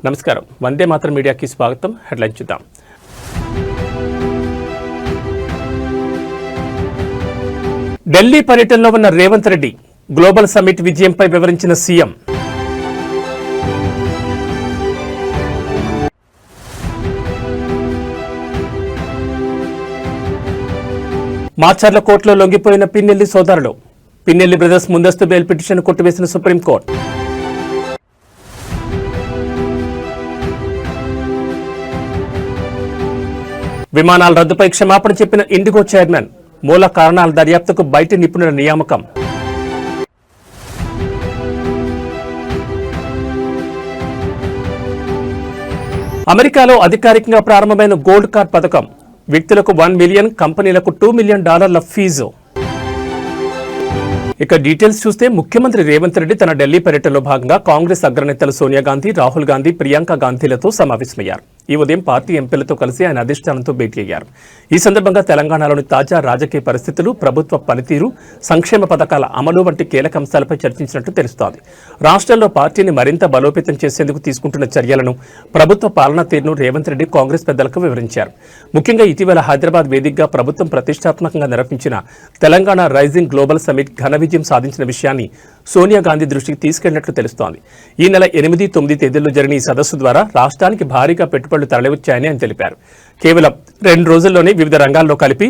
నమస్కారం. వందే మాతరం మీడియాకి స్వాగతం. హెడ్లైన్ చూద్దాం. ఢిల్లీ పర్యటనలో ఉన్న రేవంత్ రెడ్డి గ్లోబల్ సమ్మిట్ విజయంపై వివరించిన సీఎం. మాచర్ల కోర్టులో లొంగిపోయిన పిన్నెల్లి సోదరులు. పిన్నెల్లి బ్రదర్స్ ముందస్తు బెయిల్ పిటిషన్ కొట్టివేసిన సుప్రీంకోర్టు. విమానాల రద్దుపై క్షమాపణ చెప్పిన ఇండిగో చైర్మన్. మూల కారణాల దర్యాప్తుకు బయటి నిపుణుల నియామకం. అమెరికాలో అధికారికంగా ప్రారంభమైన గోల్డ్ కార్డ్ పథకం. వ్యక్తులకు $1 మిలియన్, కంపెనీలకు $2 మిలియన్ ఫీజు. ఇక డీటెయిల్స్ చూస్తే ముఖ్యమంత్రి రేవంత్ రెడ్డి తన ఢిల్లీ పర్యటనలో భాగంగా కాంగ్రెస్ అగ్రనేతలు సోనియా గాంధీ, రాహుల్ గాంధీ, ప్రియాంక గాంధీలతో సమావేశమయ్యారు. ఈ ఉదయం పార్టీ ఎంపీలతో కలిసి ఆయన అధిష్టానంతో భేటీ అయ్యారు. ఈ సందర్భంగా తెలంగాణలోని తాజా రాజకీయ పరిస్థితులు, ప్రభుత్వ పనితీరు, సంక్షేమ పథకాల అమలు వంటి కీలక అంశాలపై చర్చించినట్టు తెలుస్తోంది. రాష్ట్రంలో పార్టీని మరింత బలోపేతం చేసేందుకు తీసుకుంటున్న చర్యలను, ప్రభుత్వ పాలనా తీరును రేవంత్ రెడ్డి కాంగ్రెస్ పెద్దలకు వివరించారు. ముఖ్యంగా ఇటీవల హైదరాబాద్ వేదికగా ప్రభుత్వం ప్రతిష్టాత్మకంగా నిర్వహించిన తెలంగాణ రైజింగ్ గ్లోబల్ సమ్మిట్ ఘన విజయం సాధించిన విషయాన్ని సోనియా గాంధీ దృష్టికి తీసుకెళ్లినట్లు తెలుస్తోంది. ఈ నెల 8, 9 తేదీల్లో జరిగిన ఈ సదస్సు ద్వారా రాష్ట్రానికి భారీగా పెట్టుబడులు తరలివచ్చాయని ఆయన తెలిపారు. కేవలం 2 రోజుల్లోనే వివిధ రంగాల్లో కలిపి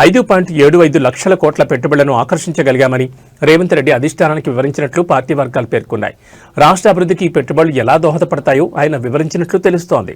5.75 లక్షల కోట్ల పెట్టుబడులను ఆకర్షించగలిగామని రేవంత్ రెడ్డి అధిష్టానానికి వివరించినట్లు పార్టీ వర్గాలు పేర్కొన్నాయి. రాష్ట్ర అభివృద్ధికి ఈ పెట్టుబడులు ఎలా దోహదపడతాయో ఆయన వివరించినట్లు తెలుస్తోంది.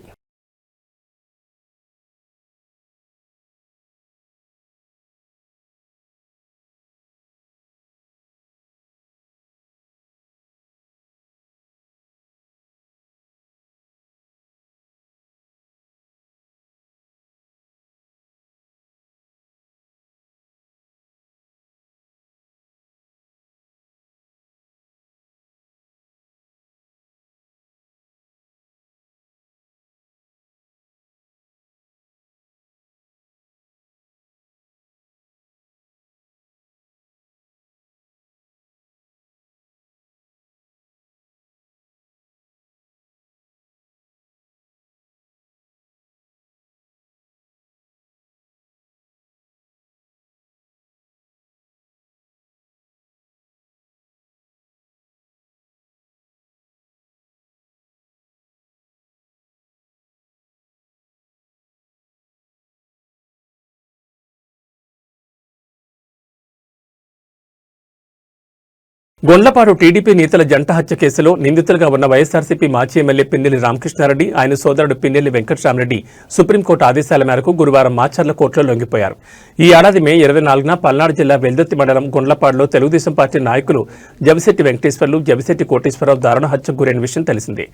గొండ్లపాడు టీడీపీ నేతల జంట హత్య కేసులో నిందితులుగా ఉన్న వైఎస్ఆర్సీపీ మాజీ ఎమ్మెల్యే పిన్నెల్లి రామకృష్ణారెడ్డి, ఆయన సోదరుడు పిన్నెల్లి వెంకటరామరెడ్డి సుప్రీంకోర్టు ఆదేశాల మేరకు గురువారం మాచర్ల కోర్టులో లొంగిపోయారు. ఈ ఏడాది మే 24న పల్నాడు జిల్లా వెల్దుర్తి మండలం గొండ్లపాడులో తెలుగుదేశం పార్టీ నాయకులు జవిశెట్టి వెంకటేశ్వర్లు, జవిశెట్టి కోటేశ్వరరావు దారుణ హత్యకు గురైన విషయం తెలిసిందే.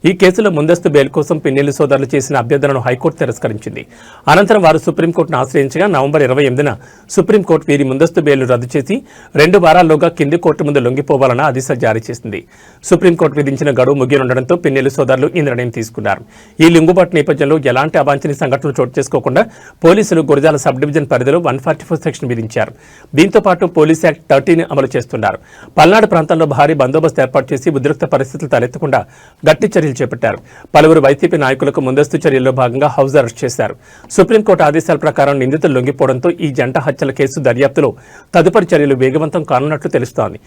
ఈ కేసులో ముందస్తు బెయిల్ కోసం పిన్నెల్లి సోదరులు చేసిన అభ్యర్థనను హైకోర్టు తిరస్కరించింది. అనంతరం వారు సుప్రీంకోర్టును ఆశ్రయించగా నవంబర్ 28న సుప్రీంకోర్టు వీరి ముందస్తు బెయిల్ను రద్దు చేసి 2 వారాల్లోగా కింది కోర్టు ముందు పోవాలన్న ఆదేశాలు జారీ చేసింది. సుప్రీంకోర్టు విధించిన గడువు ముగియనుండడంతో పిన్నెల్లి సోదరులు ఈ నిర్ణయం తీసుకున్నారు. ఈ లింగుబాటు నేపథ్యంలో ఎలాంటి అవాంఛనీయ సంఘటనలు చోటు చేసుకోకుండా పోలీసులు గురజాల సబ్ డివిజన్ పరిధిలో 144 సెక్షన్ విధించారు. దీంతో పాటు పోలీస్ యాక్ట్ 30 అమలు చేస్తున్నారు. పల్నాడు ప్రాంతంలో భారీ బందోబస్తు ఏర్పాటు చేసి ఉద్రిక్త పరిస్థితులు తలెత్తకుండా గట్టి చర్యలు చేపట్టారు. పలువురు వైసీపీ నాయకులకు ముందస్తు చర్యల్లో భాగంగా హౌస్ అరెస్ట్ చేశారు. సుప్రీంకోర్టు ఆదేశాల ప్రకారం నిందితులు లొంగిపోవడంతో ఈ జంట హత్యల కేసు దర్యాప్తులో తదుపరి చర్యలు వేగవంతం కానున్నట్లు తెలుస్తోంది.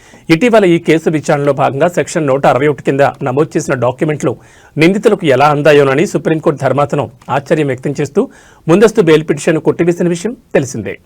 ఇటీవల ఈ కేసు విచారణలో భాగంగా సెక్షన్ 161 కింద నమోదు చేసిన డాక్యుమెంట్లు నిందితులకు ఎలా అందాయోనని సుప్రీంకోర్టు ధర్మాసనం ఆశ్చర్యం వ్యక్తం చేస్తూ ముందస్తు బెయిల్ పిటిషన్ కొట్టివేసిన విషయం తెలిసిందే.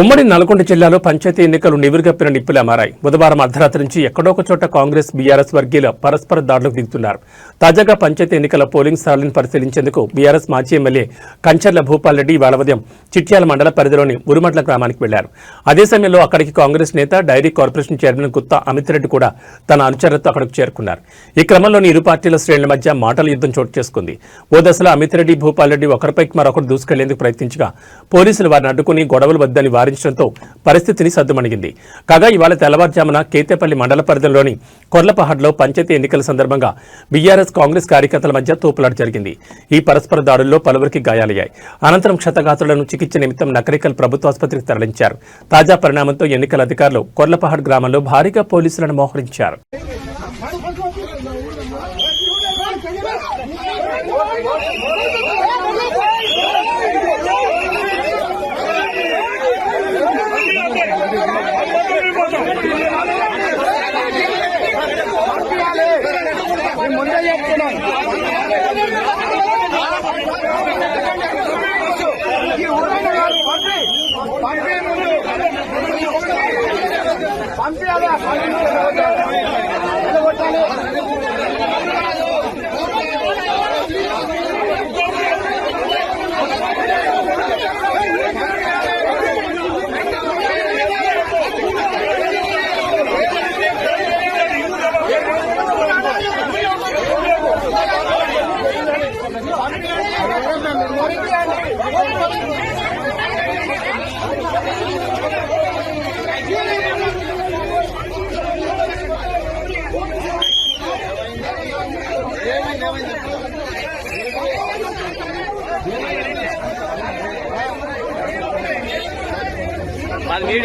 ఉమ్మడి నల్గొండ జిల్లాలో పంచాయతీ ఎన్నికలు నివురుగప్పిన నిప్పులా మారాయి. బుధవారం అర్ధరాత్రి నుంచి ఎక్కడో ఒక చోట కాంగ్రెస్, బీఆర్ఎస్ వర్గీయుల పరస్పర దాడులకు దిగుతున్నారు. తాజాగా పంచాయతీ ఎన్నికల పోలింగ్ స్థలాలను పరిశీలించేందుకు బీఆర్ఎస్ మాజీ ఎమ్మెల్యే కంచర్ల భూపాల్ రెడ్డి ఇవాళ ఉదయం చిట్యాల మండల పరిధిలోని ఉరుమట్ల గ్రామానికి వెళ్లారు. అదే సమయంలో అక్కడికి కాంగ్రెస్ నేత, dairy corporation chairman Gutta Amit Reddy కూడా తన అనుచరులతో అక్కడికి చేరుకున్నారు. ఈ క్రమంలోని ఇరు పార్టీల శ్రేణుల మధ్య మాటల యుద్ధం చోటు చేసుకుంది. ఓ దశలో అమిత్ రెడ్డి, భూపాల్ రెడ్డి ఒకరిపైకి మరొకరు దూసుకెళ్లేందుకు ప్రయత్నించగా పోలీసులు వారిని అడ్డుకుని గొడవలు వద్దని వారించడంతో పరిస్థితిని సద్దుమణిగింది. కాగా ఇవాళ తెల్లవారుజామున కేతేపల్లి మండల పరిధిలోని కొర్లపహాడ్లో పంచాయతీ ఎన్నికల సందర్భంగా బీఆర్ఎస్ కాంగ్రెస్ కార్యకర్తల మధ్య తోపులాట జరిగింది. ఈ పరస్పర దాడుల్లో పలువురికి గాయాలయ్యాయి. అనంతరం క్షతగాత్రులను చికిత్స నిమిత్తం నకరికల్ ప్రభుత్వాసుపత్రికి తరలించారు. తాజా పరిణామంతో ఎన్నికల అధికారులు కొర్లపహాడ్ గ్రామంలో భారీగా పోలీసులను మోహరించారు.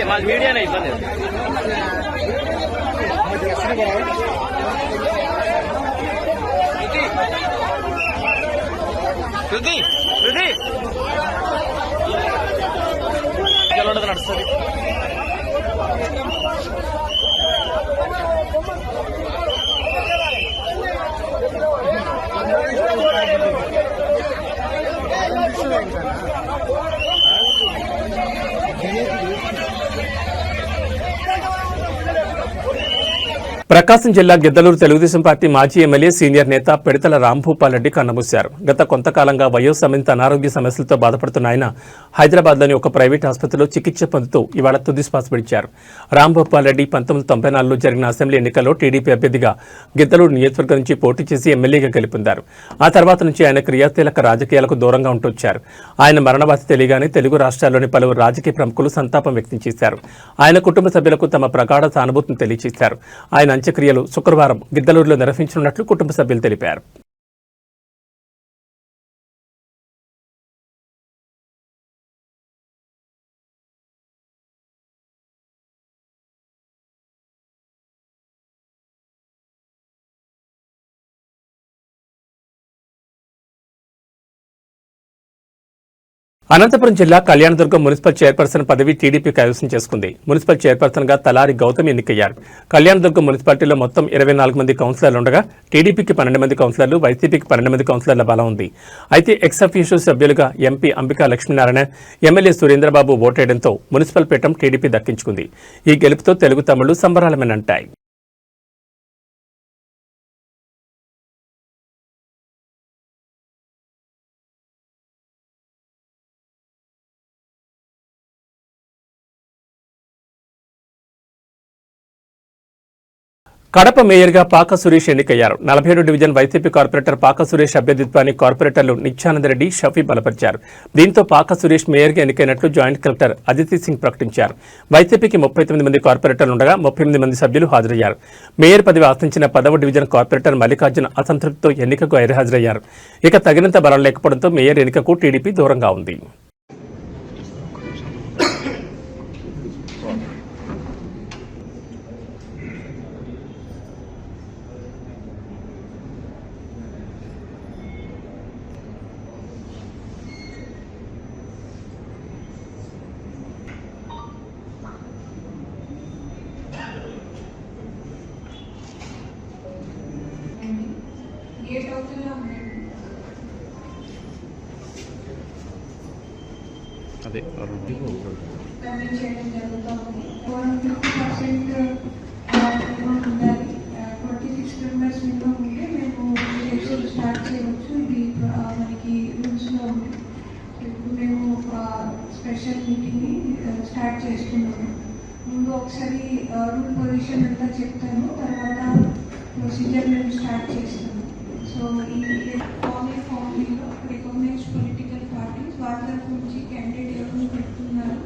మాది మీడియానే ఇబ్బంది. శృతి శృతి నడుస్తుంది. ప్రకాశం జిల్లా గిద్దలూరు తెలుగుదేశం పార్టీ మాజీ ఎమ్మెల్యే సీనియర్ నేత పిడతల రాంభూపాల్ రెడ్డి కన్నమూశారు. గత కొంతకాలంగా వయోసంబంధిత అనారోగ్య సమస్యలతో బాధపడుతున్న ఆయన హైదరాబాద్లోని ఒక ప్రైవేట్ ఆసుపత్రిలో చికిత్స పొందుతూ ఇవాళ తుది శ్వాస విడిచారు. రాంభూపాల్ రెడ్డి 1994లో జరిగిన అసెంబ్లీ ఎన్నికల్లో టీడీపీ అభ్యర్థిగా గిద్దలూరు నియోజకవర్గం నుంచి పోటీ చేసి ఎమ్మెల్యేగా గెలుపొందారు. ఆ తర్వాత నుంచి ఆయన క్రియాశీలక రాజకీయాలకు దూరంగా ఉంటొచ్చారు. ఆయన మరణ వార్త తెలియగానే తెలుగు రాష్ట్రాల్లోని పలువురు రాజకీయ ప్రముఖులు సంతాపం వ్యక్తం చేశారు. ఆయన కుటుంబ సభ్యులకు తమ ప్రగాఢ సానుభూతిని తెలియజేశారు. ఆయన అంత్యక్రియలు శుక్రవారం గిద్దలూరులో నిర్వహించనున్నట్లు కుటుంబ సభ్యులు తెలిపారు. అనంతపురం జిల్లా కళ్యాణదుర్గం మున్సిపల్ చైర్పర్సన్ పదవి టీడీపీ కైవసం చేసుకుంది. మున్సిపల్ చైర్పర్సన్ గా తలారి గౌతమ్ ఎన్నికయ్యారు. కళ్యాణదుర్గం మున్సిపాలిటీలో మొత్తం 24 మంది కౌన్సిలర్లు ఉండగా టీడీపీకి 12 మంది కౌన్సిలర్లు, వైసీపీకి 12 మంది కౌన్సిలర్ల బలం ఉంది. అయితే ఎక్స్ అఫీషియో సభ్యులుగా ఎంపీ అంబికా లక్ష్మీనారాయణ, ఎమ్మెల్యే సురేంద్రబాబు ఓటేయడంతో మున్సిపల్ పీఠం టీడీపీ దక్కించుకుంది. ఈ గెలుపుతో తెలుగు తమ్ముళ్లు సంబరాలమేనంటాయి. కడప మేయర్గా పాక సురేష్ ఎన్నికయ్యారు. 47 డివిజన్ వైసీపీ కార్పొరేటర్ పాక సురేష్ అభ్యర్థిత్వాన్ని కార్పొరేటర్లు నిత్యానందరెడ్డి, షఫీ బలపరిచారు. దీంతో పాక సురేష్ మేయర్గా ఎన్నికైనట్లు జాయింట్ కలెక్టర్ అదితి సింగ్ ప్రకటించారు. వైసీపీకి 39 మంది కార్పొరేటర్లు ఉండగా 38 మంది సభ్యులు హాజరయ్యారు. మేయర్ పదవి ఆశించిన 10వ డివిజన్ కార్పొరేటర్ మల్లికార్జున అసంతృప్తితో ఎన్నికకు గైర్హాజరయ్యారు. ఇక తగినంత బలం లేకపోవడంతో మేయర్ ఎన్నికకు టీడీపీ దూరంగా ఉంది. అదే చేయడం జరుగుతుంది. 50% 46 మెంబర్స్ మినిమం ఉంటే మేము స్టార్ట్ చేయవచ్చు. ఇది మనకి రూల్స్లో ఉంది. ఇప్పుడు మేము స్పెషల్ మీటింగ్ని స్టార్ట్ చేస్తున్నాము. ముందు ఒకసారి రూల్ పొజిషన్ అంతా చెప్తాను, తర్వాత ప్రొసీజర్ మేము స్టార్ట్ చేస్తాము. సో ఈ ఫార్మీలో రికగ్నైజ్డ్ పొలిటికల్ పార్టీస్ వాళ్ళ తరఫు నుంచి క్యాండిడేట్ ఎవరు పెడుతున్నారు,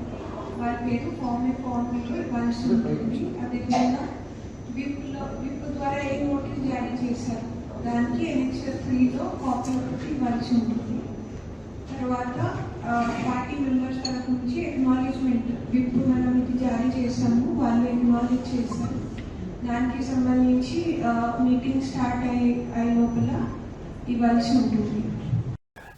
వాళ్ళ ఉంటుంది. అదేవిధంగా విప్ ద్వారా ఏ నోటీస్ జారీ చేశారు దానికి ఎనెక్సర్ 3లో కాపీ ఒకటి ఇవ్వాల్సి ఉంటుంది. తర్వాత పార్టీ మెంబర్స్ తరఫు నుంచి ఎక్నాలెడ్జ్మెంట్ విప్ మనం ఇది జారీ చేశాము, వాళ్ళు ఎక్నాలెడ్జ్ చేశారు. దానికి సంబంధించి మీటింగ్ స్టార్ట్ అయ్యే లోపల ఇవ్వాల్సి ఉంటుంది.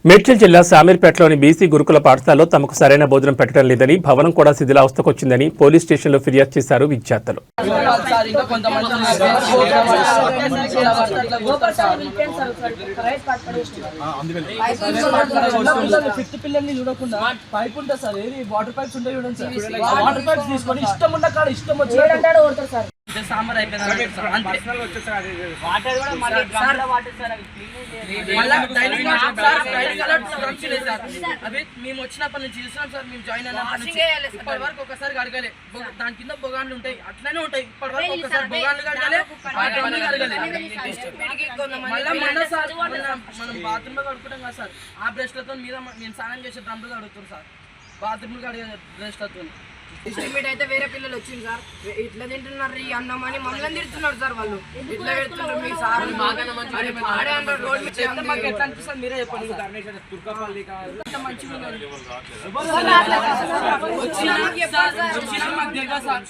మేడ్చల్ జిల్లా శామీర్పేటలోని బీసీ గురుకుల పాఠశాలలో తమకు సరైన భోజనం పెట్టడం లేదని, భవనం కూడా శిథిలావస్థకొచ్చిందని పోలీస్ స్టేషన్లో ఫిర్యాదు చేశారు విద్యార్థులు. సాంబార్ అయిపోయింది. అవి మేము వచ్చినప్పటి నుంచి చూస్తున్నాం సార్, మేము జాయిన్ అయినప్పటి నుంచి ఇప్పటి వరకు ఒకసారి కడగలే. దాని కింద బొగాన్లు ఉంటాయి, అట్లనే ఉంటాయి. ఇప్పటి వరకు ఒకసారి బొగాన్లు కడగలే, మళ్ళీ మొన్న సార్ మనం బాత్రూమ్ లో కడుకుంటాం కదా సార్, ఆ బ్రష్లతో మీద మేము స్నానం చేసే డ్రమ్లు కడుగుతాం సార్, బాత్రూమ్ కడిగే బ్రష్లతో. ఎస్టిమేట్ అయితే వేరే పిల్లలు వచ్చింది సార్, ఇట్లా తింటున్నారు ఈ అన్నం అని మమ్మల్ని తిడుతున్నారు సార్. వాళ్ళు ఇట్లా పెడుతున్నారు మీ సార్ ఎట్లా అనిపిస్తుంది మీరే చెప్పండి.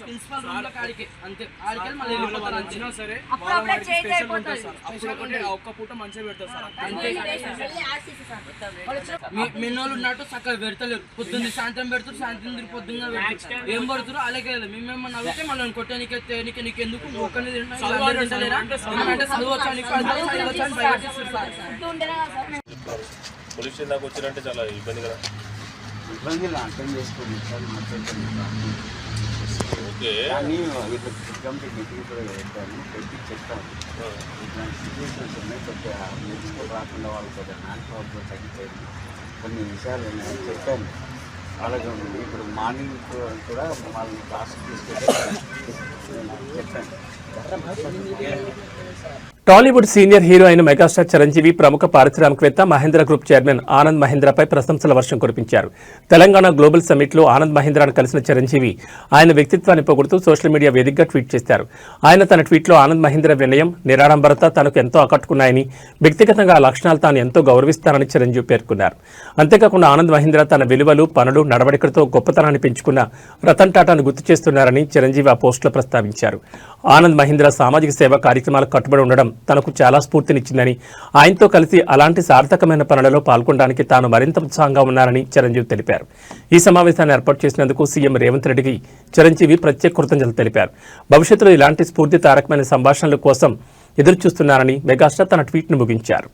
ప్రిన్సిపల్ రూమ్ లో కాడికి అంతే, ఆడికి మళ్ళీ వెళ్ళిపోతారు. అంచినా సరే ఒక్క పూట మంచిగా పెడతారు సార్ అంతే. మెన్నోళ్ళు ఉన్నట్టు చక్కగా పెడతలేరు, పొద్దున్న సాయంత్రం పెడతారు, సాయంత్రం పొద్దున్న పెడతారు. ఏం పడుతున్నారు అలాగే మేమేమన్నా అడిగితే మళ్ళీ కొట్టే నీకు ఎందుకు ఒక్కనే తింటలేరా అంటే చదవచ్చు అని పోలీస్ స్టేషన్ దాకా వచ్చినంటే చాలా ఇబ్బంది కదా. ఇబ్బంది అర్థం చేసుకోండి సార్, ఓకే కానీ కమిటీ మీటింగ్ కూడా పెట్టాను, పెట్టి చెప్తాను. ఇట్లాంటి సిచ్యువేషన్స్ ఉన్నాయి, కొద్దిగా నెక్స్ట్ రాకుండా వాళ్ళు కొద్దిగా హ్యాండ్ పవర్తో తగ్గిపోయింది, కొన్ని విషయాలు ఉన్నాయని చెప్పాను అలాగే. ఇప్పుడు మార్నింగ్ కూడా వాళ్ళని క్లాస్కి తీసుకెళ్ళి చెప్పాను. టాలీవుడ్ సీనియర్ హీరో అయిన మెగాస్టార్ చిరంజీవి ప్రముఖ పారిశ్రామికవేత్త మహేంద్ర గ్రూప్ చైర్మన్ ఆనంద్ మహీంద్రాపై ప్రశంసల వర్షం కురిపించారు. తెలంగాణ గ్లోబల్ సమ్మిట్లో ఆనంద్ మహీంద్రాను కలిసిన చిరంజీవి ఆయన వ్యక్తిత్వాన్ని పొగుడుతూ సోషల్ మీడియా వేదికగా ట్వీట్ చేశారు. ఆయన తన ట్వీట్లో ఆనంద్ మహీంద్ర వినయం, నిరాడంబరత తనకు ఎంతో ఆకట్టుకున్నాయని, వ్యక్తిగతంగా ఆ లక్షణాలు తాను ఎంతో గౌరవిస్తానని చిరంజీవి పేర్కొన్నారు. అంతేకాకుండా ఆనంద్ మహీంద్ర తన విలువలు, పనులు, నడవడికలతో గొప్పతనాన్ని పెంచుకున్న రతన్ టాటాను గుర్తు చేస్తున్నారని చిరంజీవి ఆ పోస్టులో ప్రస్తావించారు. ఆనంద్ మహీంద్ర సామాజిక సేవా కార్యక్రమాలకు కట్టుబడి ఉండడం తనకు చాలా స్ఫూర్తినిచ్చిందని, ఆయనతో కలిసి అలాంటి సార్థకమైన పనులలో పాల్గొనడానికి తాను మరింత ఉత్సాహంగా ఉన్నారని చిరంజీవి తెలిపారు. ఈ సమావేశాన్ని ఏర్పాటు చేసినందుకు సీఎం రేవంత్ రెడ్డికి చిరంజీవి ప్రత్యేక కృతజ్ఞతలు తెలిపారు. భవిష్యత్తులో ఇలాంటి స్ఫూర్తిదాయకమైన సంభాషణల కోసం ఎదురుచూస్తున్నారని మెగాస్టార్ తన ట్వీట్ను ముగించారు.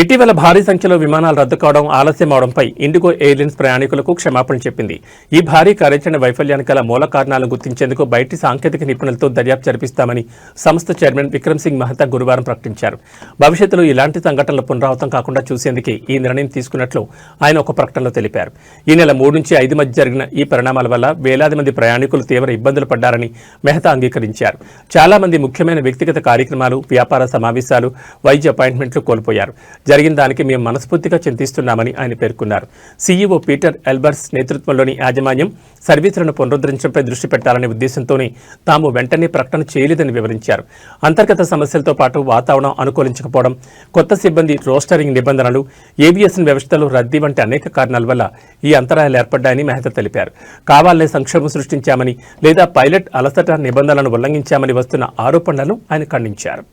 ఇటీవల భారీ సంఖ్యలో విమానాలు రద్దు కావడం, ఆలస్యం అవడంపై ఇండిగో ఎయిర్లైన్స్ ప్రయాణికులకు క్షమాపణ చెప్పింది. ఈ భారీ కార్యాచరణ వైఫల్యానికి గల మూల కారణాలను గుర్తించేందుకు బయటి సాంకేతిక నిపుణులతో దర్యాప్తు జరిపిస్తామని సంస్థ చైర్మన్ విక్రమ్ సింగ్ మెహతా గురువారం ప్రకటించారు. భవిష్యత్తులో ఇలాంటి సంఘటనలు పునరావృతం కాకుండా చూసేందుకే ఈ నిర్ణయం తీసుకున్నట్లు ఆయన ఒక ప్రకటనలో తెలిపారు. ఈ నెల 3 నుంచి 5 మధ్య జరిగిన ఈ పరిణామాల వల్ల వేలాది మంది ప్రయాణికులు తీవ్ర ఇబ్బందులు పడ్డారని మెహతా అంగీకరించారు. చాలా మంది ముఖ్యమైన వ్యక్తిగత కార్యక్రమాలు, వ్యాపార సమావేశాలు, వైద్య అపాయింట్మెంట్లు కోల్పోయారు. జరిగిన దానికి మేము మనస్ఫూర్తిగా చింతిస్తున్నామని ఆయన పేర్కొన్నారు. సీఈఓ పీటర్ ఎల్బర్స్ నేతృత్వంలోని యాజమాన్యం సర్వీసులను పునరుద్ధరించడంపై దృష్టి పెట్టాలనే ఉద్దేశంతోనే తాము వెంటనే ప్రకటన చేయలేదని వివరించారు. అంతర్గత సమస్యలతో పాటు వాతావరణం అనుకూలించకపోవడం, కొత్త సిబ్బంది రోస్టరింగ్ నిబంధనలు, ఏవియేషన్ వ్యవస్థలో రద్దీ వంటి అనేక కారణాల వల్ల ఈ అంతరాయాలు ఏర్పడ్డాయని మెహతా తెలిపారు. కావాలనే సంక్షోభం సృష్టించామని లేదా పైలట్ అలసట నిబంధనలను ఉల్లంఘించామని వస్తున్న ఆరోపణలను ఆయన ఖండించారు.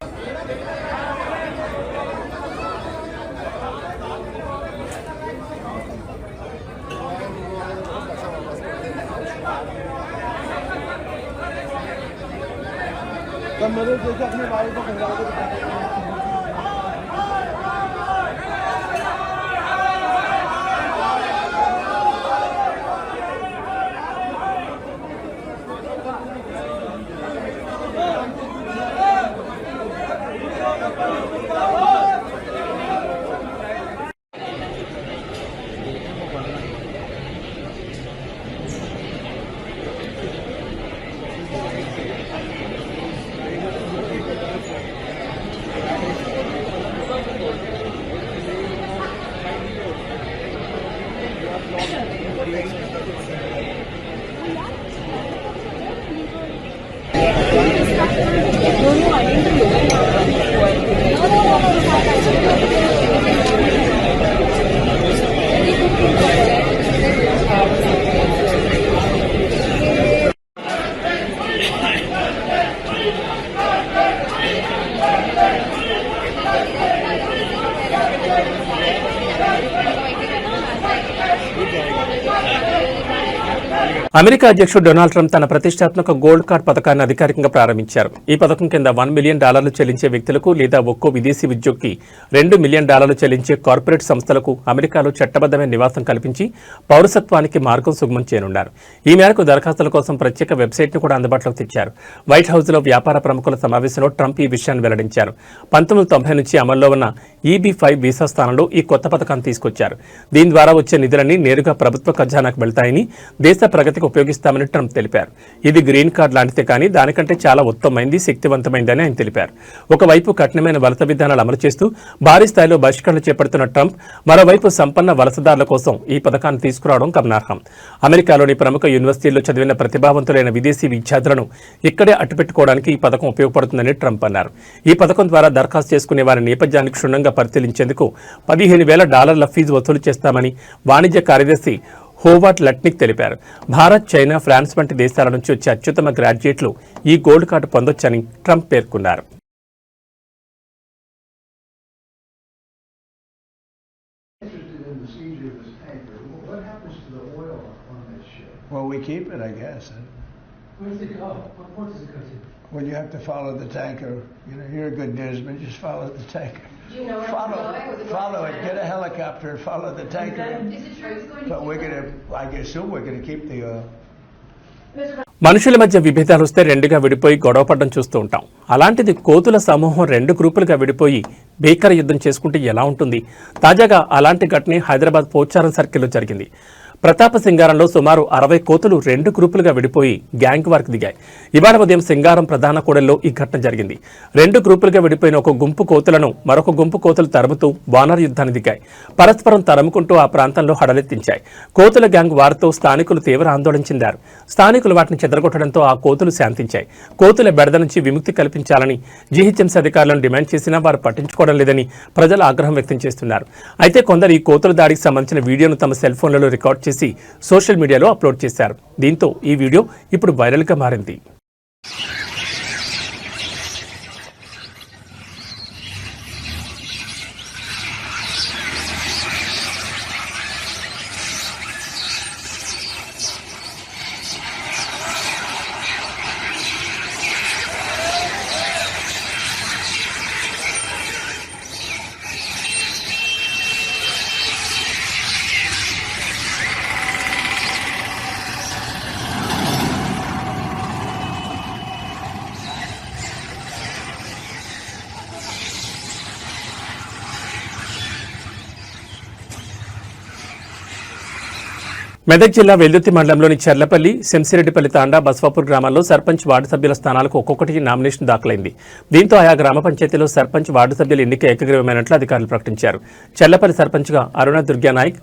अपने भाई को అమెరికా అధ్యక్షుడు డొనాల్డ్ ట్రంప్ తన ప్రతిష్టాత్మక గోల్డ్ కార్డ్ పథకాన్ని అధికారికంగా ప్రారంభించారు. ఈ పథకం కింద $1 మిలియన్ చెల్లించే వ్యక్తులకు లేదా ఒక్కో విదేశీ ఉద్యోగికి $2 మిలియన్ చెల్లించే కార్పొరేట్ సంస్థలకు అమెరికాలో చట్టబద్దమైన నివాసం కల్పించి పౌరసత్వానికి మార్గం సుగమం చేయనున్నారు. ఈ మేరకు దరఖాస్తుల కోసం ప్రత్యేక వెబ్సైట్ను కూడా అందుబాటులోకి తెచ్చారు. వైట్ హౌస్లో వ్యాపార ప్రముఖుల సమావేశంలో ట్రంప్ ఈ విషయాన్ని వెల్లడించారు. 1990 నుంచి అమల్లో ఉన్న EB-5 వీసా స్థానంలో ఈ కొత్త పథకాన్ని తీసుకొచ్చారు. దీని ద్వారా వచ్చే నిధులన్నీ నేరుగా ప్రభుత్వ ఖజానాకు వెళ్తాయని, దేశ ప్రగతికి ఉపయోగిస్తామని ట్రంప్ తెలిపారు. ఇది గ్రీన్ కార్డ్ లాంటిదే కానీ దానికంటే చాలా ఉత్తమమైంది, శక్తివంతమైందని ఆయన తెలిపారు. ఒకవైపు కఠినమైన వలస విధానాలు అమలు చేస్తూ భారీ స్థాయిలో బహిష్కరణలు చేపడుతున్న ట్రంప్ మరోవైపు సంపన్న వలసదారుల కోసం ఈ పథకాన్ని తీసుకురావడం గమనార్హం. అమెరికాలోని ప్రముఖ యూనివర్సిటీల్లో చదివిన ప్రతిభావంతులైన విదేశీ విద్యార్థులను ఇక్కడే అట్టుపెట్టుకోవడానికి ఈ పథకం ఉపయోగపడుతుందని ట్రంప్ అన్నారు. ఈ పథకం ద్వారా దరఖాస్తు చేసుకునే వారి నేపథ్యాన్ని క్షుణ్ణంగా పరిశీలించేందుకు $15,000 ఫీజు వసూలు చేస్తామని వాణిజ్య కార్యదర్శి హోవార్డ్ లట్నిక్ తెలిపారు. భారత్, చైనా, ఫ్రాన్స్ వంటి దేశాల నుంచి వచ్చే అత్యుత్తమ గ్రాడ్యుయేట్లు ఈ గోల్డ్ కార్డు పొందొచ్చని ట్రంప్ పేర్కొన్నారు. Well, we keep it, I guess. Where does it go? What port does it go to? Well, you have to follow the tanker. You know, you're a good newsman. Just follow the tanker. Do you know where Follow, it's going? Was it follow going it. to Get a helicopter and follow the tanker. Is it true it's going to But we're gonna, I assume we're gonna keep the. మనుషుల మధ్య విభేదాలు వస్తే రెండుగా విడిపోయి గొడవపడడం చూస్తూ ఉంటాం. అలాంటిది కోతుల సమూహం 2 గ్రూపులుగా విడిపోయి భీకర యుద్ధం చేసుకుంటే ఎలా ఉంటుంది? తాజాగా అలాంటి ఘటన హైదరాబాద్ పోచారం సర్కిల్లో జరిగింది. ప్రతాప సింగారంలో సుమారు 60 కోతులు 2 గ్రూపులుగా విడిపోయి గ్యాంగ్ వార్కి దిగాయి. ఇవాళ ఉదయం సింగారం ప్రధాన కూడల్లో ఈ ఘటన జరిగింది. 2 గ్రూపులుగా విడిపోయిన ఒక గుంపు కోతులను మరొక గుంపు కోతులు తరుముతూ వానర్ యుద్ధాన్ని దిగాయి. పరస్పరం తరుముకుంటూ ఆ ప్రాంతంలో హడలెత్తించాయి. కోతుల గ్యాంగ్ వారితో స్థానికులు తీవ్ర ఆందోళన చెందారు. స్థానికులు వాటిని చెదరగొట్టడంతో ఆ కోతులు శాంతించాయి. కోతుల బెడద నుంచి విముక్తి కల్పించాలని జీహెచ్ఎంసీ అధికారులను డిమాండ్ చేసినా వారు పట్టించుకోవడం లేదని ప్రజలు ఆగ్రహం వ్యక్తం చేస్తున్నారు. అయితే కొందరు ఈ కోతుల దాడికి సంబంధించిన వీడియోను తమ సెల్ ఫోన్లలో రికార్డ్ చేసి సోషల్ మీడియాలో అప్లోడ్ చేశారు. దీంతో ఈ వీడియో ఇప్పుడు వైరల్గా మారింది. మెదక్ జిల్లా వెల్దుర్తి మండలంలోని చెర్లపల్లి, శంసిరెడ్డిపల్లి తాండా, బస్వాపూర్ గ్రామాల్లో సర్పంచ్ వార్డు సభ్యుల స్థానాలకు ఒక్కొక్కటి నామినేషన్ దాఖలైంది. దీంతో ఆయా గ్రామ పంచాయతీలో సర్పంచ్ వార్డు సభ్యుల ఎన్నిక ఏకగ్రీవమైనట్లు అధికారులు ప్రకటించారు. చెర్లపల్లి సర్పంచ్గా అరుణ దుర్గానాయక్,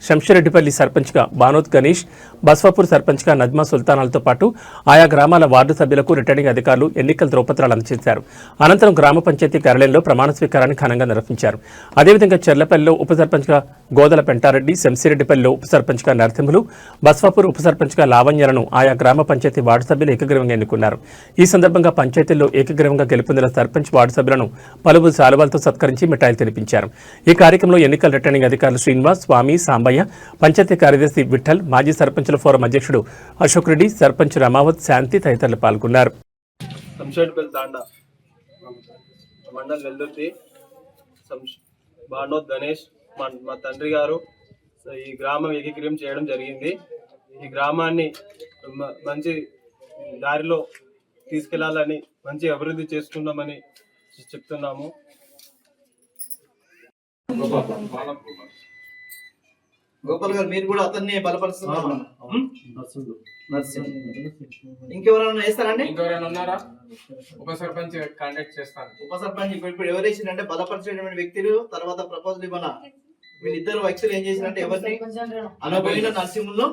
శంషరెడ్డిపల్లి సర్పంచ్గా బానోత్ గణేష్, బస్వాపూర్ సర్పంచ్గా నజ్మా సుల్తానాలతో పాటు ఆయా గ్రామాల వార్డు సభ్యులకు రిటర్నింగ్ అధికారులు ఎన్నికల ధ్రువపత్రాలు అందజేశారు. అనంతరం గ్రామ పంచాయతీ కార్యాలయంలో ప్రమాణ స్వీకారాన్ని ఘనంగా నిర్వహించారు. అదేవిధంగా చెర్లపల్లిలో ఉప సర్పంచ్గా గోదల పెంటారెడ్డి, శంసిరెడ్డిపల్లిలో ఉప సర్పంచ్గా నరసింహులు, బస్వాపూర్ ఉప సర్పంచ్గా లావణ్యలను ఆయా గ్రామ పంచాయతీ వార్డు సభ్యులు ఏకగ్రీవంగా ఎన్నుకున్నారు. ఈ సందర్భంగా పంచాయతీల్లో ఏకగ్రీవంగా గెలుపొందిన సర్పంచ్ వార్డు సభ్యులను పలువురు శాలువాలతో సత్కరించి మిఠాయిలు తినిపించారు. ఈ కార్యక్రమంలో ఎన్నికల రిటర్నింగ్ అధికారులు శ్రీనివాస్, స్వామి, సాంబయ్య, పంచాయతీ కార్యదర్శి విఠల్, మాజీ సర్పంచుల ఫోరం అధ్యక్షుడు అశోక్ రెడ్డి, సర్పంచ్ రమావత్, శాంతి తదితరులు పాల్గొన్నారు. శంషరెడ్డిపల్లి తాండా మండల్ వెల్దుర్తి, బానోత్ గణేష్ మా తండ్రి గారు ఈ గ్రామం ఏకీకరణ చేయడం జరిగింది. ఈ గ్రామాన్ని మంచి దారిలో తీసుకెళ్లాలని, మంచి అభివృద్ధి చేసుకుందామని చెప్తున్నాము. గోపాల్ గారు, మీరు కూడా అతన్ని బలపరుస్తున్నారు. ఇంకెవరైనా వేస్తారండి? ఇంకెవరైనా ఉన్నారా? ఉప సర్పంచ్ కాంటాక్ట్ చేస్తాను. ఉప సర్పంచ్ ఇప్పుడు ఎవరు వేసిందంటే బలపరిచేటువంటి వ్యక్తులు తర్వాత ప్రపోజల్ ఇవ్వాల వీళ్ళిద్దరు వ్యక్తులు ఏం చేసినట్టే ఎవరిని అనబోయిన నరసింహుల్లో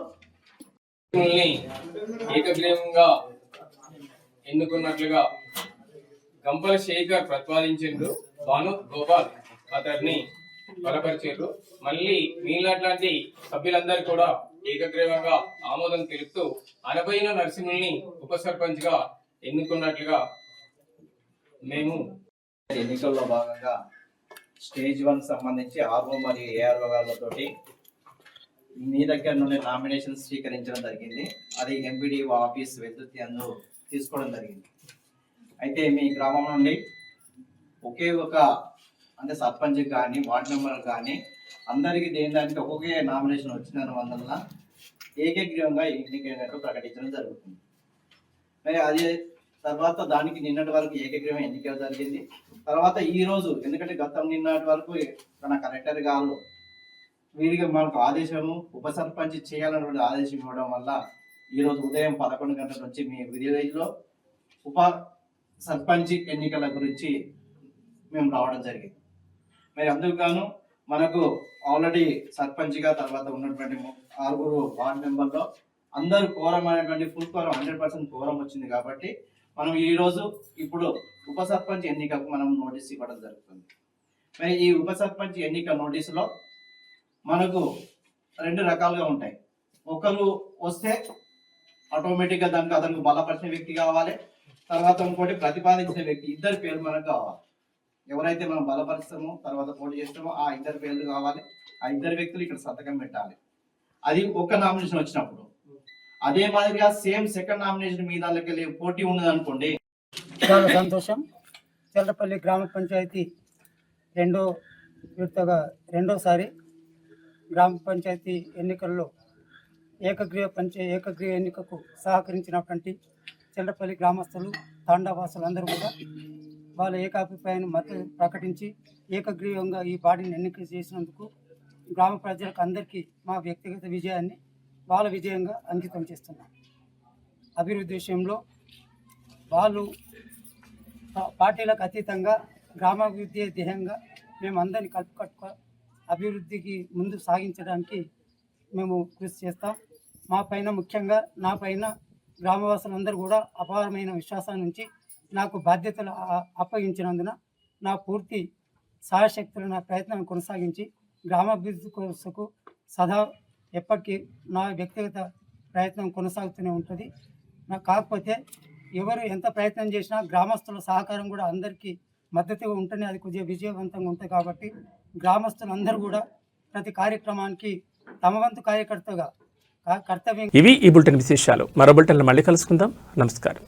ఏకగ్రీవంగా ఎన్నుకున్నట్లుగా గంపల శేఖర్ ప్రతిపాదించిండు. భాను గోపాల్ అతన్ని బలపరిచారు. మళ్ళీ మీలాంటి సభ్యులందరూ కూడా ఏకగ్రీవంగా ఆమోదం తెలుపుతూ అనబోయిన నరసింహుల్ని ఉప సర్పంచ్ గా ఎన్నుకున్నట్లుగా మేము ఎన్నికల్లో భాగంగా స్టేజ్ 1 సంబంధించి ఆర్ఓ మరియు ఏఆర్ఓ గారితోటి మీ దగ్గర నుండి నామినేషన్ స్వీకరించడం జరిగింది. అది ఎంపీడీఓ ఆఫీస్ వెతుర్తి అందు తీసుకోవడం జరిగింది. అయితే మీ గ్రామం నుండి ఒకే ఒక అంటే సర్పంచ్ కానీ వార్డు మెంబర్ కానీ అందరికీ దేనికి ఒక్కొక్క నామినేషన్ వచ్చిన వల్ల ఏకగ్రీవంగా ఎన్నికైనట్టు ప్రకటించడం జరుగుతుంది. మరి అదే తర్వాత దానికి నిన్నటి వరకు ఏకగ్రీవం ఎన్నిక జరిగింది. తర్వాత ఈ రోజు ఎందుకంటే గతం నిన్నటి వరకు మన కలెక్టర్ గారు వీరికి మనకు ఆదేశము ఉప సర్పంచ్ చేయాలన్నటువంటి ఆదేశం ఇవ్వడం వల్ల ఈరోజు ఉదయం 11 గంటల నుంచి మీ విలేజ్లో ఉప సర్పంచ్ ఎన్నికల గురించి మేము రావడం జరిగింది. మరి అందుకు గాను మనకు ఆల్రెడీ సర్పంచ్గా తర్వాత ఉన్నటువంటి 6 వార్డు మెంబర్లో అందరూ కోరం అనేటువంటి ఫుల్ కోరం 100% కోరం వచ్చింది. కాబట్టి మనం ఈరోజు ఇప్పుడు ఉప సర్పంచ్ ఎన్నికకు మనం నోటీస్ ఇవ్వడం జరుగుతుంది. మరి ఈ ఉప సర్పంచ్ ఎన్నిక నోటీసులో మనకు 2 రకాలుగా ఉంటాయి. ఒకరు వస్తే ఆటోమేటిక్గా దానికి అతనికి బలపరిచిన వ్యక్తి కావాలి, తర్వాత ఇంకోటి ప్రతిపాదించిన వ్యక్తి. ఇద్దరు పేర్లు మనకు కావాలి. ఎవరైతే మనం బలపరుస్తామో తర్వాత పోటీ చేస్తామో ఆ 2 పేర్లు కావాలి. ఆ 2 వ్యక్తులు ఇక్కడ సంతకం పెట్టాలి. అది ఒక నామినేషన్ వచ్చినప్పుడు. అదే మాదిరిగా సేమ్ సెకండ్ నామినేషన్ మీద పోటీ ఉన్నది అనుకోండి. చాలా సంతోషం. చెల్లపల్లి గ్రామ పంచాయతీ రెండోసారి గ్రామ పంచాయతీ ఎన్నికల్లో ఏకగ్రీవ ఎన్నికకు సహకరించినటువంటి చెల్లపల్లి గ్రామస్తులు తాండావాసులు అందరూ కూడా వాళ్ళ ఏకాభిప్రాయాన్ని మద్దతు ప్రకటించి ఏకగ్రీవంగా ఈ బాడీని ఎన్నిక చేసినందుకు గ్రామ ప్రజలకు అందరికీ మా వ్యక్తిగత విజయాన్ని వాళ్ళ విజయంగా అంకితం చేస్తున్నాం. అభివృద్ధి విషయంలో వాళ్ళు పార్టీలకు అతీతంగా గ్రామాభివృద్ధి ధ్యేయంగా మేము అందరినీ కలుపుకట్టుకో అభివృద్ధికి ముందు సాగించడానికి మేము కృషి చేస్తాం. మా పైన ముఖ్యంగా నా పైన గ్రామవాసులందరూ కూడా అపారమైన విశ్వాసం నుంచి నాకు బాధ్యతలు అప్పగించినందున నా పూర్తి సాయశక్తులు నా ప్రయత్నాన్ని కొనసాగించి గ్రామాభివృద్ధి కోసకు సదా ఎప్పటికీ నా వ్యక్తిగత ప్రయత్నం కొనసాగుతూనే ఉంటుంది. నాకు కాకపోతే ఎవరు ఎంత ప్రయత్నం చేసినా గ్రామస్తుల సహకారం కూడా అందరికీ మద్దతుగా ఉంటేనే అది కొద్దిగా విజయవంతంగా ఉంటుంది. కాబట్టి గ్రామస్తులందరూ కూడా ప్రతి కార్యక్రమానికి తమ వంతు కార్యకర్తగా కర్తవ్యం. ఇవి ఈ బులెటిన్ విశేషాలు. మరో బులెటిన్లో మళ్ళీ కలుసుకుందాం. నమస్కారం.